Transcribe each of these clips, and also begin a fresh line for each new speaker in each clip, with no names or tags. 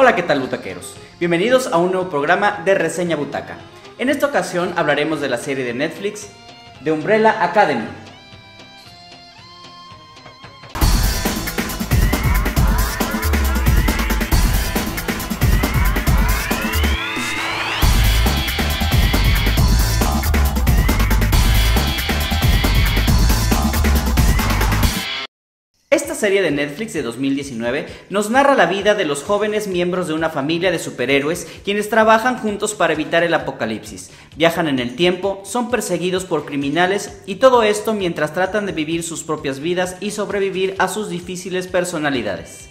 Hola, ¿qué tal, butaqueros? Bienvenidos a un nuevo programa de Reseña Butaca. En esta ocasión hablaremos de la serie de Netflix The Umbrella Academy. Esta serie de Netflix de 2019 nos narra la vida de los jóvenes miembros de una familia de superhéroes quienes trabajan juntos para evitar el apocalipsis, viajan en el tiempo, son perseguidos por criminales y todo esto mientras tratan de vivir sus propias vidas y sobrevivir a sus difíciles personalidades.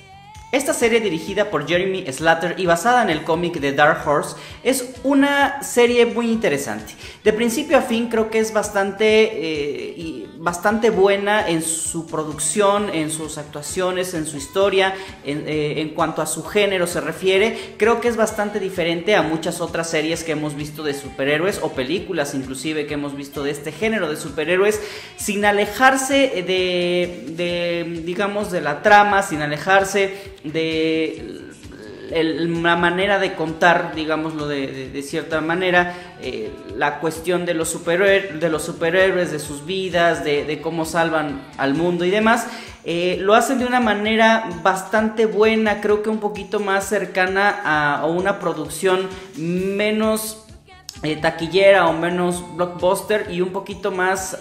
Esta serie, dirigida por Jeremy Slater y basada en el cómic de Dark Horse, es una serie muy interesante. De principio a fin creo que es bastante buena en su producción, en sus actuaciones, en su historia, en cuanto a su género se refiere. Creo que es bastante diferente a muchas otras series que hemos visto de superhéroes o películas inclusive que hemos visto de este género de superhéroes, sin alejarse digamos, de la trama, sin alejarse de la manera de contar, digámoslo de cierta manera, la cuestión de los superhéroes, de sus vidas, de cómo salvan al mundo y demás. Lo hacen de una manera bastante buena, creo que un poquito más cercana a una producción menos taquillera o menos blockbuster y un poquito más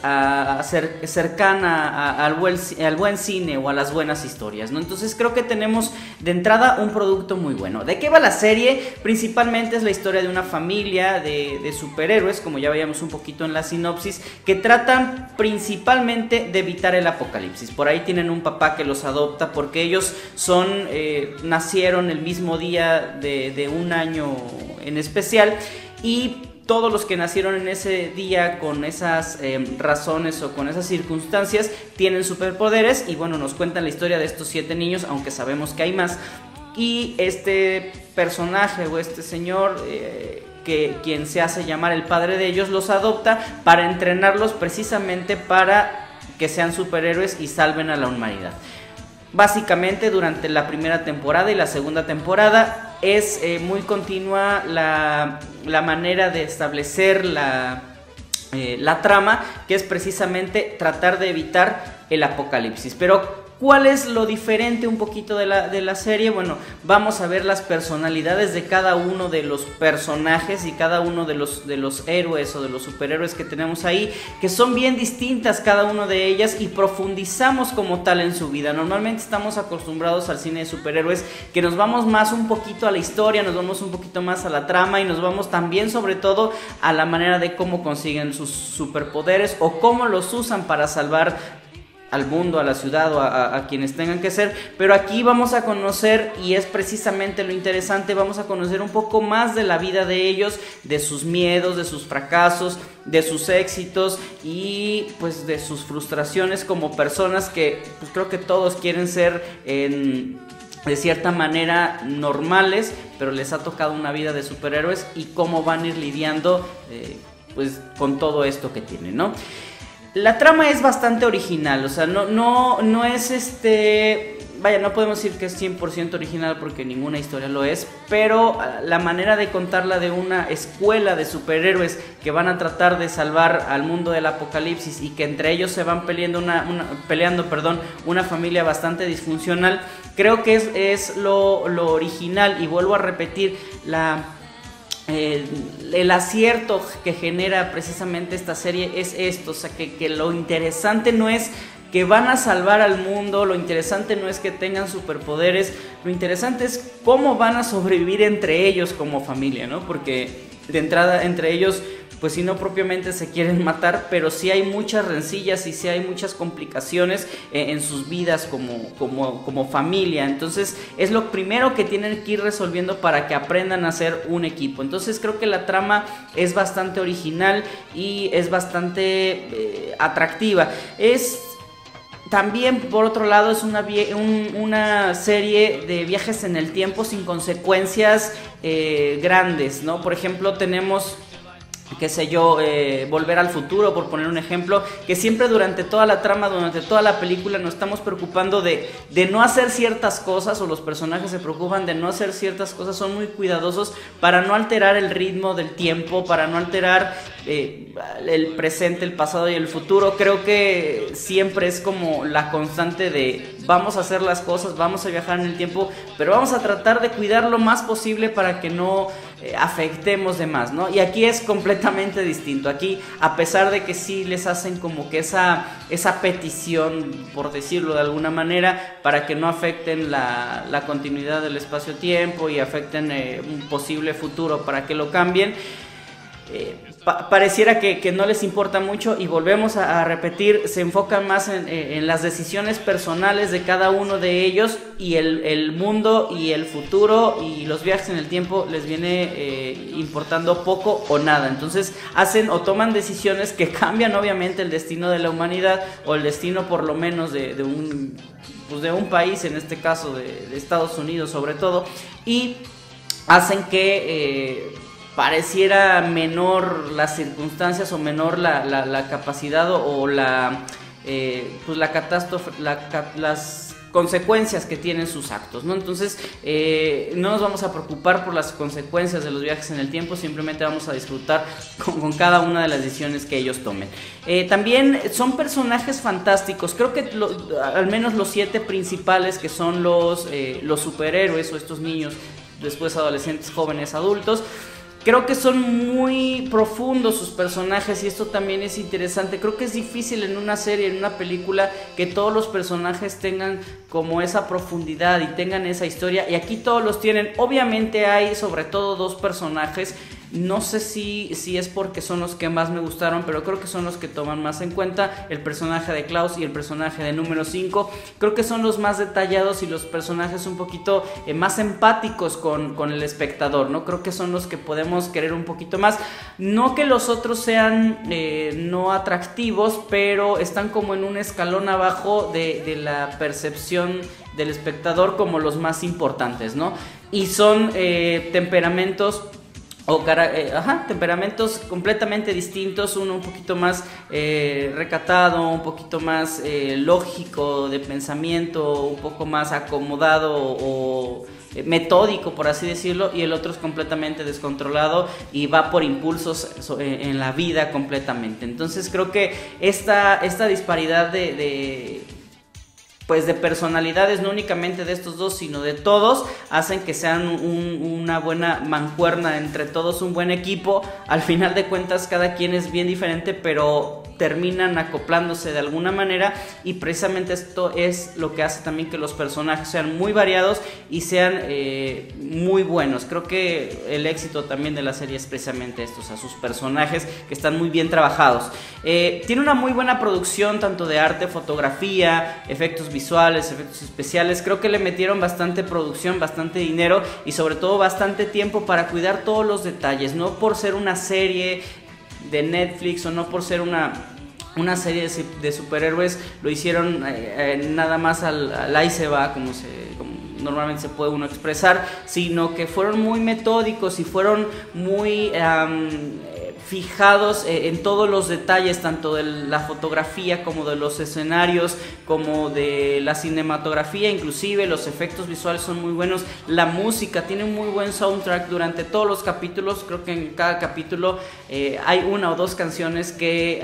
cercana al buen cine o a las buenas historias, ¿no? Entonces creo que tenemos de entrada un producto muy bueno. ¿De qué va la serie? Principalmente es la historia de una familia de superhéroes, como ya veíamos un poquito en la sinopsis, que tratan principalmente de evitar el apocalipsis. Por ahí tienen un papá que los adopta porque ellos nacieron el mismo día de un año en especial, y todos los que nacieron en ese día con esas razones o con esas circunstancias tienen superpoderes. Y bueno, nos cuentan la historia de estos 7 niños, aunque sabemos que hay más. Y este personaje o este señor, quien se hace llamar el padre de ellos, los adopta para entrenarlos precisamente para que sean superhéroes y salven a la humanidad. Básicamente durante la primera temporada y la segunda temporada es muy continua la manera de establecer la trama, que es precisamente tratar de evitar el apocalipsis. Pero ¿cuál es lo diferente un poquito de la serie? Bueno, vamos a ver las personalidades de cada uno de los personajes y cada uno de los héroes o de los superhéroes que tenemos ahí, que son bien distintas cada una de ellas, y profundizamos como tal en su vida. Normalmente estamos acostumbrados al cine de superhéroes que nos vamos más un poquito a la historia, nos vamos un poquito más a la trama y nos vamos también sobre todo a la manera de cómo consiguen sus superpoderes o cómo los usan para salvar al mundo, a la ciudad o a quienes tengan que ser. Pero aquí vamos a conocer, y es precisamente lo interesante, vamos a conocer un poco más de la vida de ellos, de sus miedos, de sus fracasos, de sus éxitos y pues de sus frustraciones como personas que pues creo que todos quieren ser de cierta manera normales, pero les ha tocado una vida de superhéroes, y cómo van a ir lidiando pues con todo esto que tienen, ¿no? La trama es bastante original, o sea, no es vaya, no podemos decir que es 100% original porque ninguna historia lo es, pero la manera de contarla de una escuela de superhéroes que van a tratar de salvar al mundo del apocalipsis y que entre ellos se van peleando una familia bastante disfuncional, creo que es lo original. Y vuelvo a repetir, el acierto que genera precisamente esta serie es esto, o sea, que lo interesante no es que van a salvar al mundo, lo interesante no es que tengan superpoderes, lo interesante es cómo van a sobrevivir entre ellos como familia, ¿no? Porque de entrada entre ellos, pues si no propiamente se quieren matar, pero sí hay muchas rencillas y sí hay muchas complicaciones en sus vidas como familia. Entonces es lo primero que tienen que ir resolviendo para que aprendan a ser un equipo. Entonces creo que la trama es bastante original y es bastante atractiva. También, por otro lado, es una serie de viajes en el tiempo sin consecuencias grandes, ¿no? Por ejemplo, tenemos qué sé yo, Volver al Futuro, por poner un ejemplo, que siempre durante toda la trama, durante toda la película nos estamos preocupando de no hacer ciertas cosas, o los personajes se preocupan de no hacer ciertas cosas, son muy cuidadosos para no alterar el ritmo del tiempo, para no alterar el presente, el pasado y el futuro. Creo que siempre es como la constante de vamos a hacer las cosas, vamos a viajar en el tiempo, pero vamos a tratar de cuidar lo más posible para que no afectemos de más, ¿no? Y aquí es completamente distinto. Aquí, a pesar de que sí les hacen como que esa petición, por decirlo de alguna manera, para que no afecten la continuidad del espacio-tiempo y afecten un posible futuro para que lo cambien, pareciera que no les importa mucho, y volvemos a repetir, se enfocan más en las decisiones personales de cada uno de ellos, y el mundo y el futuro y los viajes en el tiempo les viene importando poco o nada. Entonces hacen o toman decisiones que cambian obviamente el destino de la humanidad, o el destino por lo menos de un país, en este caso de Estados Unidos sobre todo, y hacen que pareciera menor las circunstancias, o menor la capacidad o la catástrofe, las consecuencias que tienen sus actos, ¿no? Entonces no nos vamos a preocupar por las consecuencias de los viajes en el tiempo, simplemente vamos a disfrutar con cada una de las decisiones que ellos tomen. También son personajes fantásticos. Creo que al menos los 7 principales, que son los superhéroes, o estos niños, después adolescentes, jóvenes, adultos, creo que son muy profundos sus personajes, y esto también es interesante. Creo que es difícil en una serie, en una película, que todos los personajes tengan como esa profundidad y tengan esa historia, y aquí todos los tienen. Obviamente hay sobre todo 2 personajes, no sé si es porque son los que más me gustaron, pero creo que son los que toman más en cuenta: el personaje de Klaus y el personaje de número 5. Creo que son los más detallados y los personajes un poquito más empáticos con el espectador, ¿no? Creo que son los que podemos querer un poquito más. No que los otros sean no atractivos, pero están como en un escalón abajo de la percepción del espectador como los más importantes, ¿no? Y son temperamentos temperamentos completamente distintos. Uno un poquito más recatado, un poquito más lógico de pensamiento, un poco más acomodado o metódico, por así decirlo, y el otro es completamente descontrolado y va por impulsos en la vida completamente. Entonces creo que esta disparidad de personalidades, no únicamente de estos dos, sino de todos, hacen que sean una buena mancuerna entre todos, un buen equipo. Al final de cuentas, cada quien es bien diferente, pero terminan acoplándose de alguna manera, y precisamente esto es lo que hace también que los personajes sean muy variados y sean muy buenos. Creo que el éxito también de la serie es precisamente esto, o sea, sus personajes que están muy bien trabajados. Tiene una muy buena producción, tanto de arte, fotografía, efectos visuales, efectos especiales. Creo que le metieron bastante producción, bastante dinero y sobre todo bastante tiempo para cuidar todos los detalles. No por ser una serie de Netflix, o no por ser una serie de superhéroes, lo hicieron nada más al ahí se va, como normalmente se puede uno expresar, sino que fueron muy metódicos y fueron muy fijados en todos los detalles, tanto de la fotografía como de los escenarios, como de la cinematografía. Inclusive los efectos visuales son muy buenos. La música tiene un muy buen soundtrack durante todos los capítulos. Creo que en cada capítulo hay 1 o 2 canciones que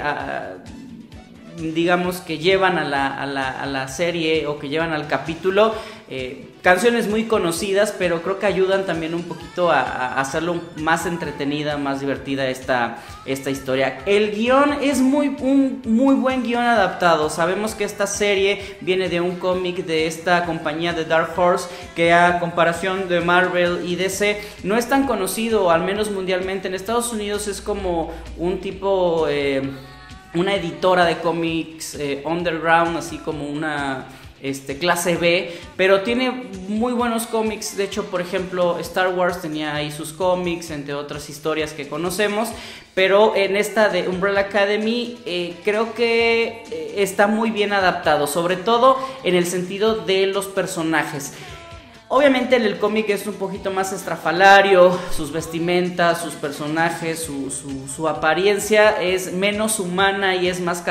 digamos que llevan a la serie, o que llevan al capítulo, canciones muy conocidas, pero creo que ayudan también un poquito a hacerlo más entretenida, más divertida esta historia. El guión es un muy buen guión adaptado. Sabemos que esta serie viene de un cómic de esta compañía de Dark Horse, que a comparación de Marvel y DC no es tan conocido, al menos mundialmente. En Estados Unidos es como un tipo una editora de cómics underground, así como una clase B, pero tiene muy buenos cómics. De hecho, por ejemplo, Star Wars tenía ahí sus cómics, entre otras historias que conocemos, pero en esta de Umbrella Academy creo que está muy bien adaptado, sobre todo en el sentido de los personajes. Obviamente en el cómic es un poquito más estrafalario, sus vestimentas, sus personajes, su apariencia es menos humana y es más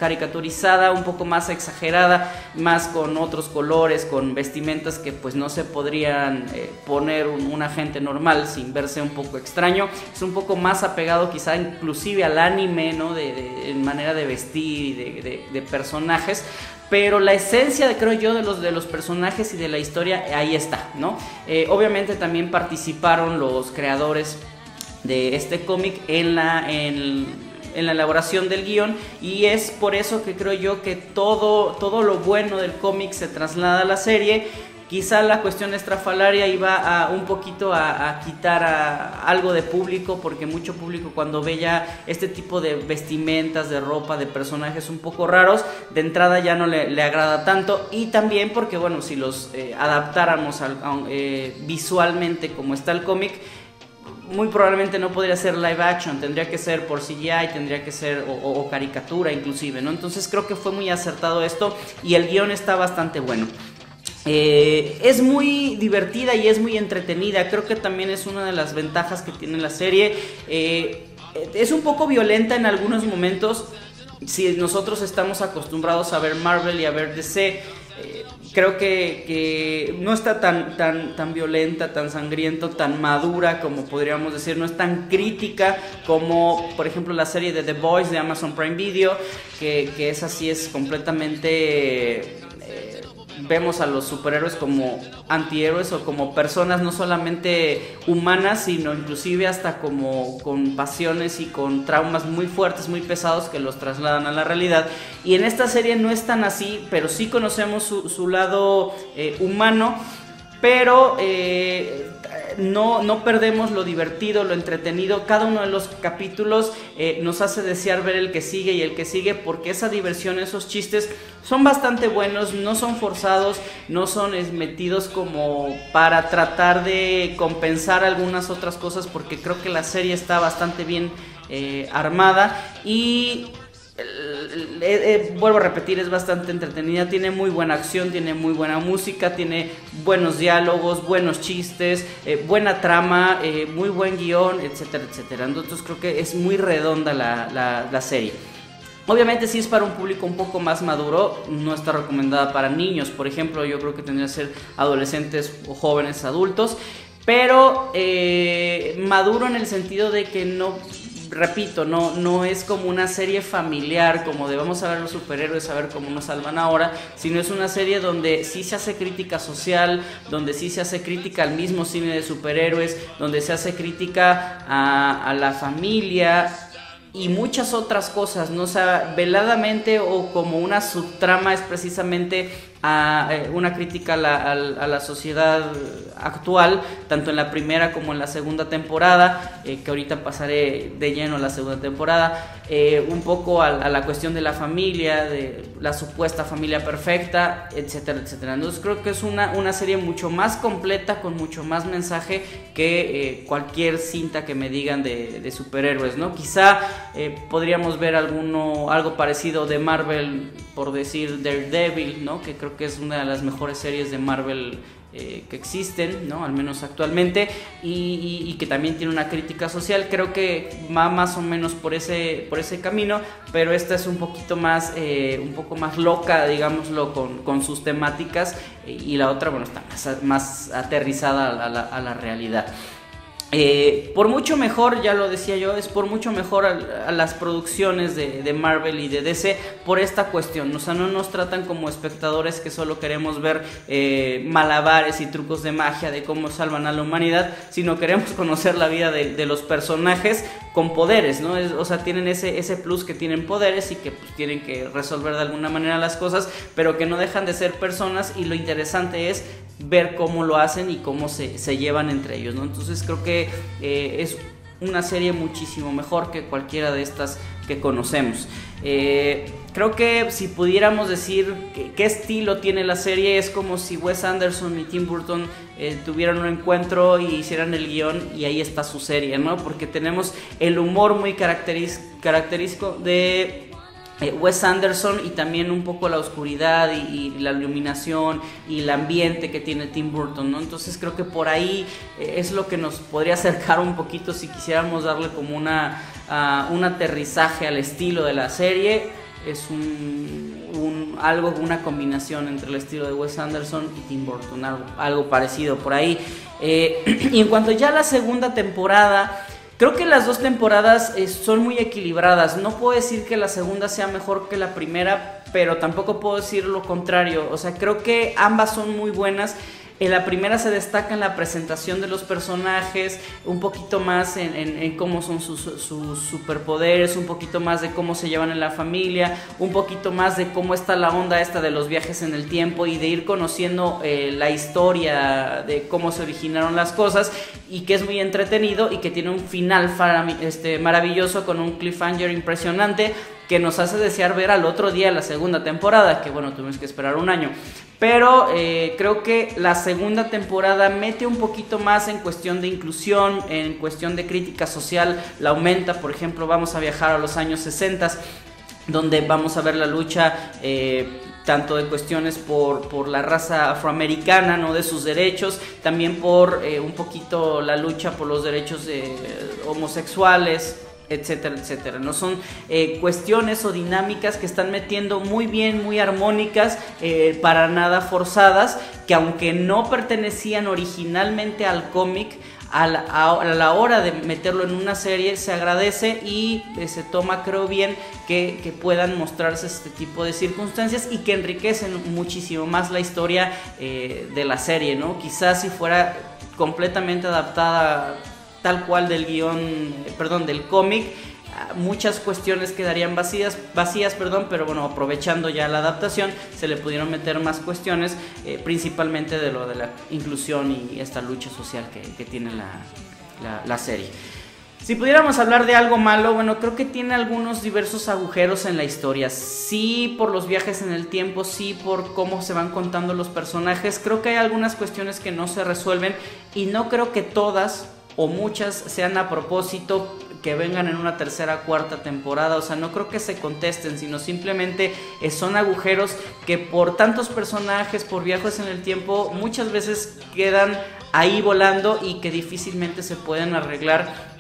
caricaturizada, un poco más exagerada, más con otros colores, con vestimentas que pues no se podrían poner un agente normal sin verse un poco extraño. Es un poco más apegado quizá inclusive al anime, ¿no? En manera de vestir y de personajes. Pero la esencia, creo yo, de los personajes y de la historia, ahí está, ¿no? Obviamente también participaron los creadores de este cómic en la elaboración del guión, y es por eso que creo yo que todo lo bueno del cómic se traslada a la serie. Quizá la cuestión estrafalaria iba un poquito a quitar algo de público, porque mucho público cuando ve ya este tipo de vestimentas, de ropa, de personajes un poco raros, de entrada ya no le agrada tanto. Y también porque, bueno, si los adaptáramos visualmente como está el cómic, muy probablemente no podría ser live action, tendría que ser por CGI, tendría que ser o caricatura inclusive, ¿no? Entonces creo que fue muy acertado esto, y el guión está bastante bueno. Es muy divertida y es muy entretenida. Creo que también es una de las ventajas que tiene la serie. Es un poco violenta en algunos momentos. Si nosotros estamos acostumbrados a ver Marvel y a ver DC, creo que no está tan violenta, tan sangriento, tan madura como podríamos decir. No es tan crítica como, por ejemplo, la serie de The Boys de Amazon Prime Video, que es así, es completamente... vemos a los superhéroes como antihéroes o como personas no solamente humanas, sino inclusive hasta como con pasiones y con traumas muy fuertes, muy pesados, que los trasladan a la realidad. Y en esta serie no es tan así, pero sí conocemos su lado humano, pero no perdemos lo divertido, lo entretenido. Cada uno de los capítulos nos hace desear ver el que sigue y el que sigue, porque esa diversión, esos chistes son bastante buenos, no son forzados, no son metidos como para tratar de compensar algunas otras cosas, porque creo que la serie está bastante bien armada y... vuelvo a repetir, es bastante entretenida, tiene muy buena acción, tiene muy buena música, tiene buenos diálogos, buenos chistes, buena trama, muy buen guión, etcétera, etcétera. Entonces creo que es muy redonda la serie. Obviamente sí es para un público un poco más maduro, no está recomendada para niños, por ejemplo. Yo creo que tendría que ser adolescentes o jóvenes adultos, pero maduro en el sentido de que no... Repito, no es como una serie familiar, como de vamos a ver los superhéroes, a ver cómo nos salvan ahora, sino es una serie donde sí se hace crítica social, donde sí se hace crítica al mismo cine de superhéroes, donde se hace crítica a la familia y muchas otras cosas, ¿no? O sea, veladamente o como una subtrama es precisamente una crítica a la sociedad actual, tanto en la primera como en la segunda temporada, que ahorita pasaré de lleno a la segunda temporada, un poco a la cuestión de la familia, de la supuesta familia perfecta, etcétera, etcétera. Entonces creo que es una serie mucho más completa, con mucho más mensaje que cualquier cinta que me digan de superhéroes, ¿no? Quizá podríamos ver algo parecido de Marvel, por decir Daredevil, ¿no? Que creo que es una de las mejores series de Marvel que existen, ¿no? Al menos actualmente, y que también tiene una crítica social. Creo que va más o menos por ese camino, pero esta es un poquito más, un poco más loca, digámoslo, con sus temáticas, y la otra, bueno, está más aterrizada a la realidad. Por mucho mejor, ya lo decía yo, es por mucho mejor a las producciones de Marvel y de DC por esta cuestión. O sea, no nos tratan como espectadores que solo queremos ver malabares y trucos de magia de cómo salvan a la humanidad, sino queremos conocer la vida de los personajes con poderes, ¿no? O sea, tienen ese plus, que tienen poderes y que pues, tienen que resolver de alguna manera las cosas, pero que no dejan de ser personas, y lo interesante es ver cómo lo hacen y cómo se llevan entre ellos, ¿no? Entonces creo que es una serie muchísimo mejor que cualquiera de estas que conocemos. Creo que si pudiéramos decir qué estilo tiene la serie, es como si Wes Anderson y Tim Burton tuvieran un encuentro y hicieran el guión, y ahí está su serie, ¿no? Porque tenemos el humor muy característico de Wes Anderson, y también un poco la oscuridad y la iluminación y el ambiente que tiene Tim Burton, ¿no? Entonces creo que por ahí es lo que nos podría acercar un poquito si quisiéramos darle como un aterrizaje al estilo de la serie. Es una combinación entre el estilo de Wes Anderson y Tim Burton, algo parecido por ahí. Y en cuanto ya a la segunda temporada, creo que las dos temporadas son muy equilibradas. No puedo decir que la segunda sea mejor que la primera, pero tampoco puedo decir lo contrario. O sea, creo que ambas son muy buenas. En la primera se destaca en la presentación de los personajes, un poquito más en cómo son sus superpoderes, un poquito más de cómo se llevan en la familia, un poquito más de cómo está la onda esta de los viajes en el tiempo y de ir conociendo la historia de cómo se originaron las cosas, y que es muy entretenido y que tiene un final maravilloso con un cliffhanger impresionante que nos hace desear ver al otro día la segunda temporada, que bueno, tuvimos que esperar un año. Pero creo que la segunda temporada mete un poquito más en cuestión de inclusión, en cuestión de crítica social, la aumenta. Por ejemplo, vamos a viajar a los años 60, donde vamos a ver la lucha tanto de cuestiones por la raza afroamericana, ¿no? De sus derechos, también por un poquito la lucha por los derechos homosexuales, etcétera, etcétera. No son cuestiones o dinámicas que están metiendo muy bien, muy armónicas, para nada forzadas, que aunque no pertenecían originalmente al cómic, a la hora de meterlo en una serie se agradece y se toma, creo bien, que puedan mostrarse este tipo de circunstancias y que enriquecen muchísimo más la historia de la serie, ¿no? Quizás si fuera completamente adaptada tal cual del del cómic, muchas cuestiones quedarían vacías, pero bueno, aprovechando ya la adaptación, se le pudieron meter más cuestiones, principalmente de lo de la inclusión y esta lucha social que tiene la serie. Si pudiéramos hablar de algo malo, bueno, creo que tiene algunos diversos agujeros en la historia. Sí por los viajes en el tiempo, sí por cómo se van contando los personajes. Creo que hay algunas cuestiones que no se resuelven y no creo que todas o muchas sean a propósito que vengan en una tercera, cuarta temporada. O sea, no creo que se contesten, sino simplemente son agujeros que por tantos personajes, por viajes en el tiempo, muchas veces quedan ahí volando y que difícilmente se pueden arreglar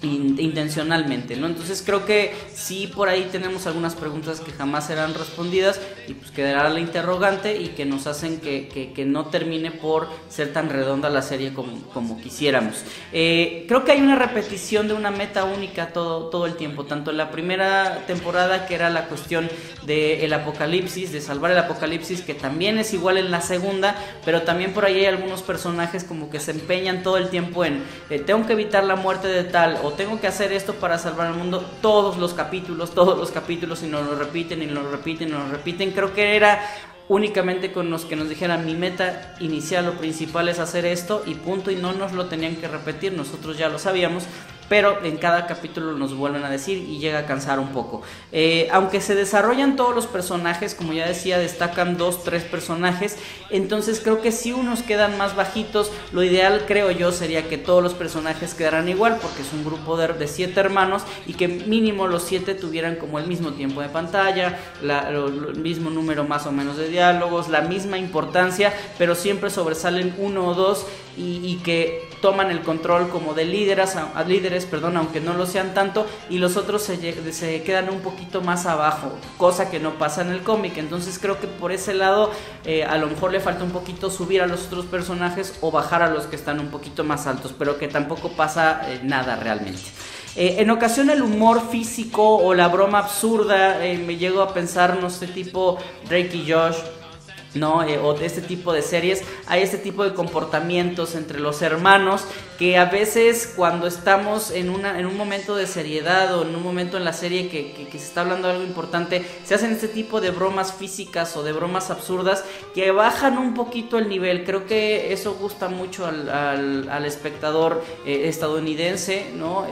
intencionalmente, ¿no? Entonces creo que sí, por ahí tenemos algunas preguntas que jamás serán respondidas y pues quedará la interrogante y que nos hacen que no termine por ser tan redonda la serie como quisiéramos. Creo que hay una repetición de una meta única todo el tiempo, tanto en la primera temporada, que era la cuestión del apocalipsis, de salvar el apocalipsis, que también es igual en la segunda, pero también por ahí hay algunos personajes como que se empeñan todo el tiempo en tengo que evitar la muerte de tal, o tengo que hacer esto para salvar al mundo, todos los capítulos, y nos lo repiten. Creo que era únicamente con los que nos dijeran mi meta inicial o principal es hacer esto y punto, y no nos lo tenían que repetir, nosotros ya lo sabíamos, pero en cada capítulo nos vuelven a decir y llega a cansar un poco. Aunque se desarrollan todos los personajes, como ya decía, destacan 2-3 personajes, entonces creo que si unos quedan más bajitos, lo ideal, creo yo, sería que todos los personajes quedaran igual, porque es un grupo de 7 hermanos y que mínimo los 7 tuvieran como el mismo tiempo de pantalla, el mismo número más o menos de diálogos, la misma importancia, pero siempre sobresalen 1 o 2 y que toman el control como de líderes, aunque no lo sean tanto, y los otros se quedan un poquito más abajo, cosa que no pasa en el cómic. Entonces creo que por ese lado a lo mejor le falta un poquito subir a los otros personajes o bajar a los que están un poquito más altos, pero que tampoco pasa nada realmente. En ocasión el humor físico o la broma absurda, me llego a pensar, no sé, tipo Drake y Josh, ¿no? O de este tipo de series, hay este tipo de comportamientos entre los hermanos que a veces cuando estamos en un momento de seriedad o en un momento en la serie que se está hablando de algo importante, se hacen este tipo de bromas físicas o de bromas absurdas que bajan un poquito el nivel. Creo que eso gusta mucho al espectador estadounidense, ¿no?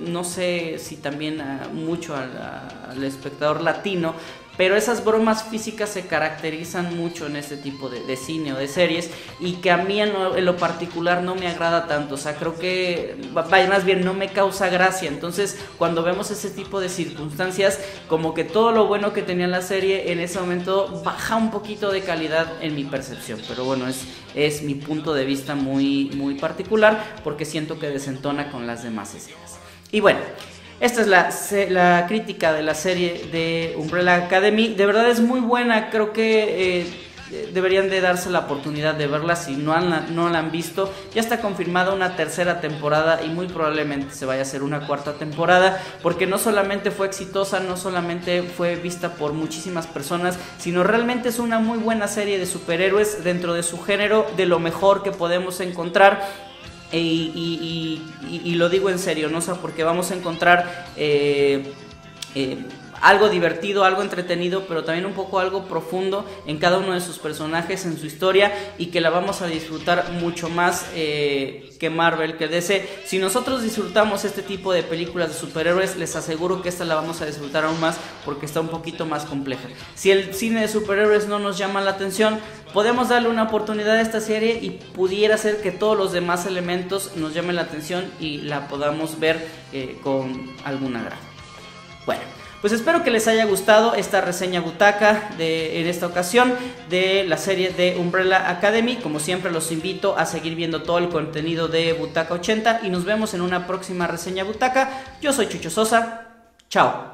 No sé si también mucho al espectador latino, pero esas bromas físicas se caracterizan mucho en este tipo de cine o de series, y que a mí en lo particular no me agrada tanto. O sea, creo que, vaya, más bien no me causa gracia. Entonces, cuando vemos ese tipo de circunstancias, como que todo lo bueno que tenía la serie en ese momento baja un poquito de calidad en mi percepción. Pero bueno, es mi punto de vista muy, muy particular, porque siento que desentona con las demás escenas. Y bueno, esta es la crítica de la serie de Umbrella Academy. De verdad es muy buena, creo que deberían de darse la oportunidad de verla si no la han visto. Ya está confirmada una tercera temporada y muy probablemente se vaya a hacer una cuarta temporada, porque no solamente fue exitosa, no solamente fue vista por muchísimas personas, sino realmente es una muy buena serie de superhéroes dentro de su género, de lo mejor que podemos encontrar. Y lo digo en serio, ¿no? O sea, porque vamos a encontrar algo divertido, algo entretenido, pero también un poco algo profundo en cada uno de sus personajes, en su historia, y que la vamos a disfrutar mucho más que Marvel, que DC. Si nosotros disfrutamos este tipo de películas de superhéroes, les aseguro que esta la vamos a disfrutar aún más, porque está un poquito más compleja. Si el cine de superhéroes no nos llama la atención, podemos darle una oportunidad a esta serie y pudiera ser que todos los demás elementos nos llamen la atención y la podamos ver con algún agrado. Bueno, pues espero que les haya gustado esta reseña butaca en esta ocasión de la serie de Umbrella Academy. Como siempre, los invito a seguir viendo todo el contenido de Butaca 80 y nos vemos en una próxima reseña butaca. Yo soy Chucho Sosa. Chao.